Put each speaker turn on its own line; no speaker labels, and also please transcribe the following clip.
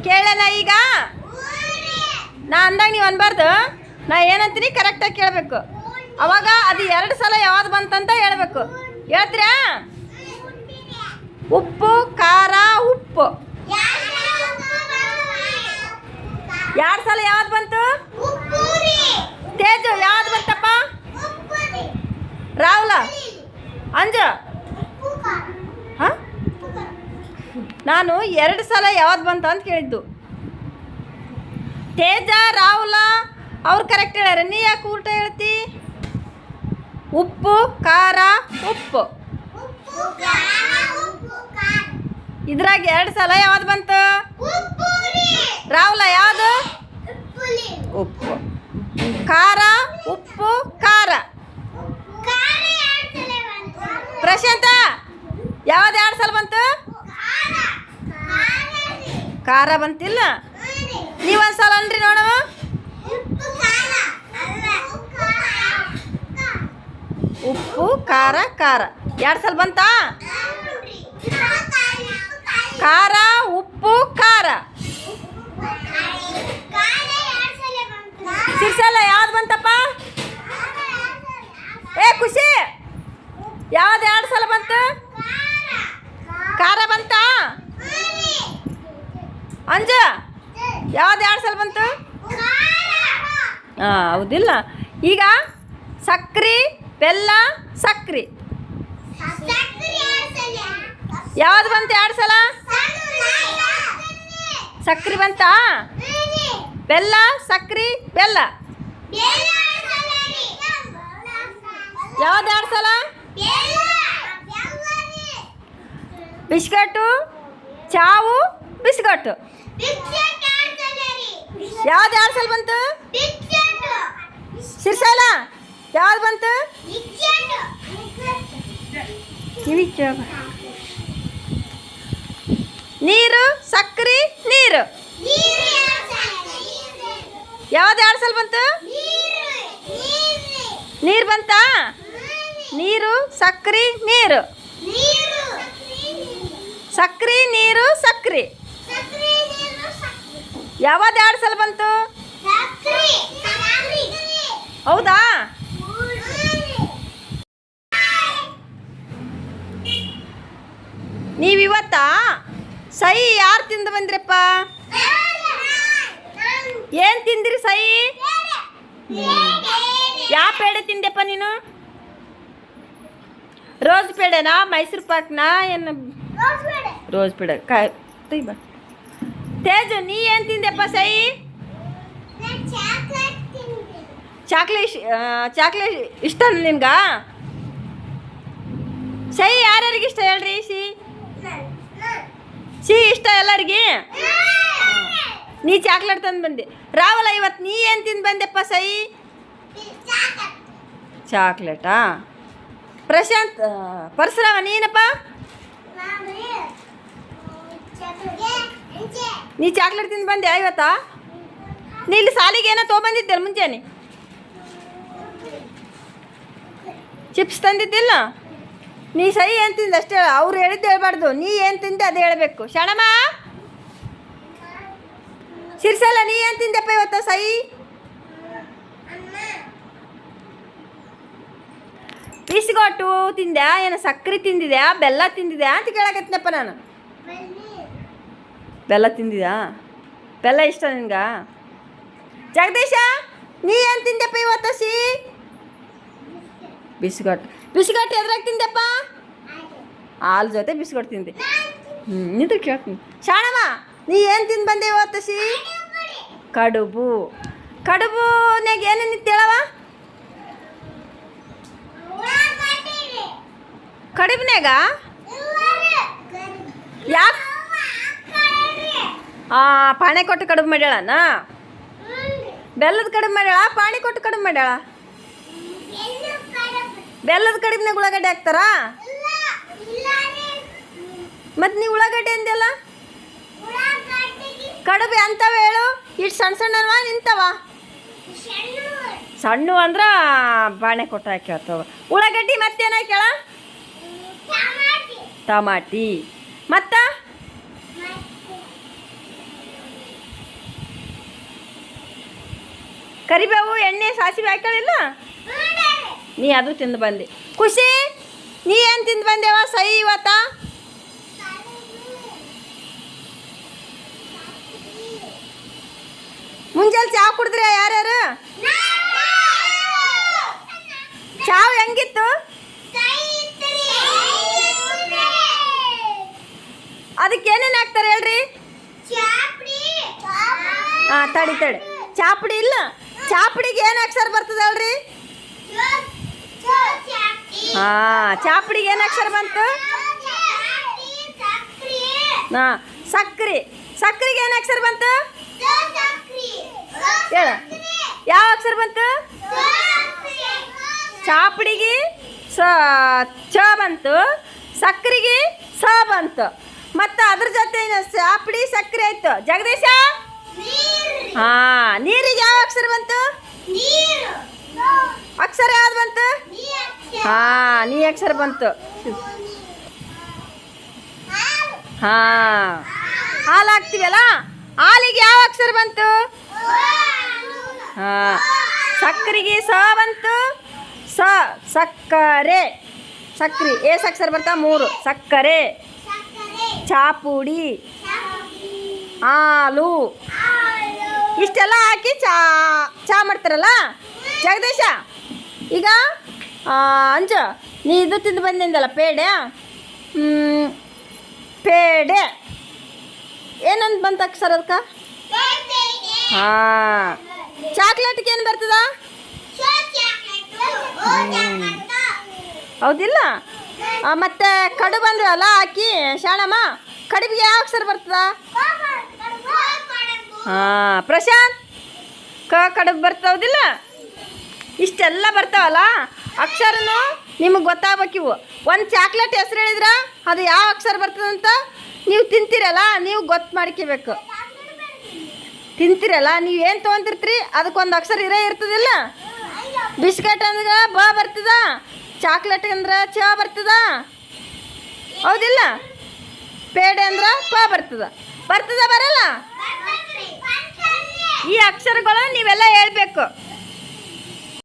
ಕೇಳಲ್ಲ ಈಗ ನಾ ಅಂದಾಗ ನೀವು ಅನ್ಬಾರ್ದು. ನಾ ಏನಂತೀನಿ ಕರೆಕ್ಟಾಗಿ ಕೇಳಬೇಕು. ಅವಾಗ ಅದು 2 ಸಲ ಯಾವ್ದು ಬಂತಂತ ಹೇಳ್ಬೇಕು. ಹೇಳ್ತೀರಾ? ಉಪ್ಪು ಖಾರ ಉಪ್ಪು 2 ಸಲ ಯಾವ್ದು ಬಂತು? ತೇಜು ಯಾವ್ದು ಬಂತಪ್ಪ? ರಾಹುಲ ಅಂಜು ಹಾಂ ನಾನು 2 ಸಲ ಯಾವ್ದು ಬಂತು ಅಂತ ಕೇಳಿದ್ದು. ತೇಜ ರಾಹುಲ ಅವ್ರು ಕರೆಕ್ಟ್ ಹೇಳ್ಯಾರ. ನೀ ಯಾಕೆ ಉಲ್ಟ ಹೇಳ್ತಿ? ಉಪ್ಪು ಖಾರ ಉಪ್ಪು ಇದ್ರಾಗ 2 ಸಲ ಯಾವ್ದು ಬಂತು? ರಾಹುಲ ಯಾವುದು? ಉಪ್ಪು. ಖಾರ ಉಪ್ಪು ಖಾರ. ಪ್ರಶಾಂತ ಯಾವ್ದು 2 ಸಲ ಬಂತು? ಖಾರ ಬಂತಿಲ್ಲ. ನೀವೊಂದು ಸಲ ಅನ್ರಿ ನೋಡವ. ಉಪ್ಪು ಖಾರ ಖಾರ 2 ಸಲ ಬಂತಾ? ಖಾರ ಉಪ್ಪು ಖಾರ. ಸಿರ್ಸಲ್ಲ ಯಾವ್ದು ಬಂತಪ್ಪ? ಖುಷಿ ಯಾವ್ದು 2 ಸಲ ಬಂತು? ಖಾರ ಬಂತಾ? ಅಂಜ ಯಾವ್ದು 2 ಸಲ ಬಂತು? ಹಾಂ ಹೌದಿಲ್ಲ. ಈಗ ಸಕ್ರೆ ಬೆಲ್ಲ ಸಕ್ರೆ ಯಾವ್ದು ಬಂತು 2 ಸಲ? ಸಕ್ರೆ ಬಂತಾ? ಬೆಲ್ಲ ಸಕ್ರೆ ಬೆಲ್ಲ ಯಾವ್ದು 2 ಸಲ? ಬಿಸ್ಕಟ್ಟು ಚಾವು ಬಿಸ್ಕಟ್ಟು ಯಾವ್ದು 2 ಸಲ ಬಂತು? ಶಿರ್ಸಾಲ ಯಾವ್ದು ಬಂತು? ನೀರು ಸಕ್ರೆ ನೀರು ಯಾವ್ದು 2 ಸಲ ಬಂತು? ನೀರು ಬಂತಾ? ನೀರು ಸಕ್ರೆ ನೀರು ಸಕ್ರೆ ನೀರು ಸಕ್ರೆ ಯಾವ್ದು 2 ಸಲ ಬಂತು? ಹೌದಾ? ನೀವಿವತ್ತ ಸಹಿ ಯಾರು ತಿಂದು ಬಂದ್ರಪ್ಪ? ಏನು ತಿಂದಿರಿ ಸಹಿ? ಯಾವ ಪೇಡೆ ತಿಂದೆಪ್ಪ ನೀನು? ರೋಸ್ ಪೇಡೆನಾ ಮೈಸೂರು ಪಾಕ್ನಾ ಏನು? ರೋಸ್ ಪೇಡೆ ಕಾಯ್ ಬಾ. ತೇಜು ನೀ ಏನು ತಿಂದೆಪ್ಪ ಸಹಿ? ಚಾಕ್ಲೇಟ್ ಇಷ್ಟ ನಿನ್ಗ? ಸಹಿ ಯಾರ್ಯಾರಿಗೆ ಇಷ್ಟ ಹೇಳ್ರಿ? ಸಿಹಿ ಇಷ್ಟ ಎಲ್ಲರಿಗೆ? ನೀ ಚಾಕ್ಲೇಟ್ ತಂದು ಬಂದೆ. ರಾಹುಲ ಇವತ್ತು ನೀ ಏನು ತಿಂದು ಬಂದೆಪ್ಪ ಸಹಿ? ಚಾಕ್ಲೇಟಾ? ಪ್ರಶಾಂತ್ ಪರಶುರಾಮ ನೀನಪ್ಪ? ನೀ ಚಾಕ್ಲೇಟ್ ತಿಂದು ಬಂದೆ ಇವತ್ತಾ? ನೀ ಇಲ್ಲಿ ಸಾಲಿಗೆ ಏನೋ ತೊಗೊಂಬಂದಿದ್ದಲ್ಲ ಮುಂಜಾನೆ? ಚಿಪ್ಸ್ ತಂದಿದ್ದಿಲ್ಲ? ನೀ ಸಹಿ ಏನು ತಿಂದು ಅಷ್ಟೇ ಹೇಳ. ಅವ್ರು ಹೇಳಿದ್ದು ಹೇಳ್ಬಾರ್ದು. ನೀ ಏನು ತಿಂದೆ ಅದು ಹೇಳಬೇಕು. ಶಣಮ್ಮ ಶಿರ್ಸಲ್ಲ ನೀ ಏನು ತಿಂದೆಪ್ಪ ಇವತ್ತ ಸಹಿ? ಬಿಸ್ಕೊಟ್ಟು ತಿಂದ್ಯಾ ಏನು ಸಕ್ರೆ ತಿಂದಿದ್ಯಾ ಬೆಲ್ಲ ತಿಂದಿದ್ಯಾ ಅಂತ ಕೇಳಕತ್ನಪ್ಪ ನಾನು. ಬೆಲ್ಲ ತಿಂದಿದ್ಯಾ? ಬೆಲ್ಲ ಇಷ್ಟ ನಿನ್ಗ? ಜಗದೀಶ ನೀ ಏನು ತಿಂದೆಪ್ಪ ಇವತ್ತು ಸಿಹಿ? ಬಿಸ್ಕಟ್ ಎದ್ರಾಗ ತಿಂದೆಪ್ಪ? ಹಾಲು ಜೊತೆ ಬಿಸ್ಕಟ್ ತಿಂದೆ. ನಿಂತು ಕೇಳ್ತೀನಿ. ಶಾಣಮ್ಮ ನೀ ಏನು ತಿಂದು ಬಂದೆ ಇವತ್ತು ಸಿಹಿ? ಕಡುಬು. ಕಡುಬುನಾಗ ಏನೇನಿತ್ತು ಹೇಳವ? ಕಡುಬಿನಾಗ ಯಾಕೆ ಪಾಣೆ ಕೊಟ್ಟು ಕಡುಬು ಮಾಡ್ಯಾಳನ? ಬೆಲ್ಲದ ಕಡುಬು ಮಾಡ್ಯಾಳ ಪಾಣಿ ಕೊಟ್ಟು ಕಡುಬು ಮಾಡ್ಯಾಳ? ಬೆಲ್ಲದ ಕಡುಬಿನಾಗ ಉಳ್ಳಾಗಡ್ಡೆ ಹಾಕ್ತಾರಾ? ಮತ್ತು ನೀವು ಉಳ್ಳಾಗಡ್ಡೆ ಅಂದೆಲ್ಲ? ಕಡುಬು ಅಂತವ ಹೇಳು. ಇಷ್ಟು ಸಣ್ಣ ಸಣ್ಣವ ನಿಂತವ? ಸಣ್ಣ ಅಂದ್ರೆ ಬಾಣೆ ಕೊಟ್ಟು ಹಾಕ್ಯಾವ. ಉಳ್ಳಾಗಡ್ಡಿ ಮತ್ತೇನು ಹಾಕ್ಯಾಳ? ಟಮಾಟಿ. ಮತ್ತು ಕರಿಬೇವು ಎಣ್ಣೆ ಸಾಸಿವೆ ಹಾಕೊಳ್ಳಿಲ್ಲ ನೀ ಅದು ತಿಂದು ಬಂದೆ. ಖುಷಿ ನೀ ಏನು ತಿಂದು ಬಂದೇವ ಸಹಿ ಇವತ್ತ? ಮುಂಜಾನೆ ಚಾ ಕುಡಿದ್ರೆ ಯಾರ್ಯಾರು? ಚಾವ್ ಹೆಂಗಿತ್ತು? ಅದಕ್ಕೆ ಏನೇನು ಹಾಕ್ತಾರೆ ಹೇಳ್ರಿ? ಹಾಂ ತಡಿ ಚಾಪುಡಿ ಇಲ್ಲ, ಚಾಪುಡಿಗೆ ಏನು ಅಕ್ಷರ ಬರ್ತದೆ ಹೇಳ್ರಿ? ಹಾಂ ಚಾಪುಡಿಗೆ ಏನು ಅಕ್ಷರ ಬಂತು? ಹಾಂ ಸಕ್ರಿಗೆ ಏನು ಅಕ್ಷರ ಬಂತು ಹೇಳ? ಯಾವ ಅಕ್ಷರ ಬಂತು? ಚಾಪುಡಿಗೆ ಚ ಬಂತು, ಸಕ್ರಿಗೆ ಸ ಬಂತು. ಮತ್ತು ಅದ್ರ ಜೊತೆ ಚಾಪುಡಿ ಸಕ್ಕರೆ ಆಯ್ತು. ಜಗದೀಶ ಹಾಂ ನೀರಿಗೆ ಯಾವ ಅಕ್ಷರ ಬಂತು? ಅಕ್ಷರ ಯಾವ್ದು ಬಂತು? ಹಾಂ ನೀ ಅಕ್ಷರ ಬಂತು. ಹಾಂ ಹಾಲು ಹಾಕ್ತೀವಲ್ಲ, ಹಾಲಿಗೆ ಯಾವ ಅಕ್ಷರ ಬಂತು? ಹಾಂ ಸಕ್ಕರೆಗೆ ಸ ಬಂತು. ಸಕ್ಕರೆ ಅಕ್ಷರ ಬರ್ತಾವ 3. ಸಕ್ಕರೆ, ಚಾಪುಡಿ, ಹಾಲು ಇಷ್ಟೆಲ್ಲ ಹಾಕಿ ಚಾ ಮಾಡ್ತಾರಲ್ಲ. ಜಗದೀಶ ಈಗ ಅಂಜು ನೀ ಇದು ತಿಂದು ಬಂದಿಂದಲ್ಲ ಪೇಡೆ ಏನಂತ ಬಂತ ಅಕ್ಷರ ಅದಕ್ಕೆ? ಹಾಂ ಚಾಕ್ಲೇಟ್ಗೆ ಏನು ಬರ್ತದ? ಹೌದಿಲ್ಲ? ಮತ್ತೆ ಕಡು ಬಂದ್ರಲ್ಲ ಹಾಕಿ ಶಾಣಮ್ಮ, ಕಡುಬಿಗೆ ಯಾವ ಅಕ್ಷರ ಬರ್ತದ? ಹಾಂ ಪ್ರಶಾಂತ್ ಕಡುಬು ಬರ್ತಾವದಿಲ್ಲ? ಇಷ್ಟೆಲ್ಲ ಬರ್ತಾವಲ್ಲ ಅಕ್ಷರನು ನಿಮಗೆ ಗೊತ್ತಾಗಬೇಕಿವು. ಒಂದು ಚಾಕ್ಲೇಟ್ ಹೆಸರು ಹೇಳಿದ್ರ ಅದು ಯಾವ ಅಕ್ಷರ ಬರ್ತದಂತ ನೀವು ತಿಂತೀರಲ್ಲ, ನೀವು ಗೊತ್ತು ಮಾಡ್ಕೋಬೇಕು. ತಿಂತೀರಲ್ಲ ನೀವು ಏನು ತೊಗೊಂತಿರ್ತೀರಿ ಅದಕ್ಕೊಂದು ಅಕ್ಷರ ಇರ್ತದಿಲ್ಲ. ಬಿಸ್ಕೆಟ್ ಅಂದ್ರೆ ಬ ಬರ್ತದ, ಚಾಕ್ಲೇಟ್ ಅಂದ್ರೆ ಚ ಬರ್ತದ, ಹೌದಿಲ್ಲ? ಪೇಡೆ ಅಂದ್ರೆ ಪ ಬರ್ತದ ಬರಲ್ಲ? ಈ ಅಕ್ಷರಗಳು ನೀವೆಲ್ಲ ಹೇಳ್ಬೇಕು.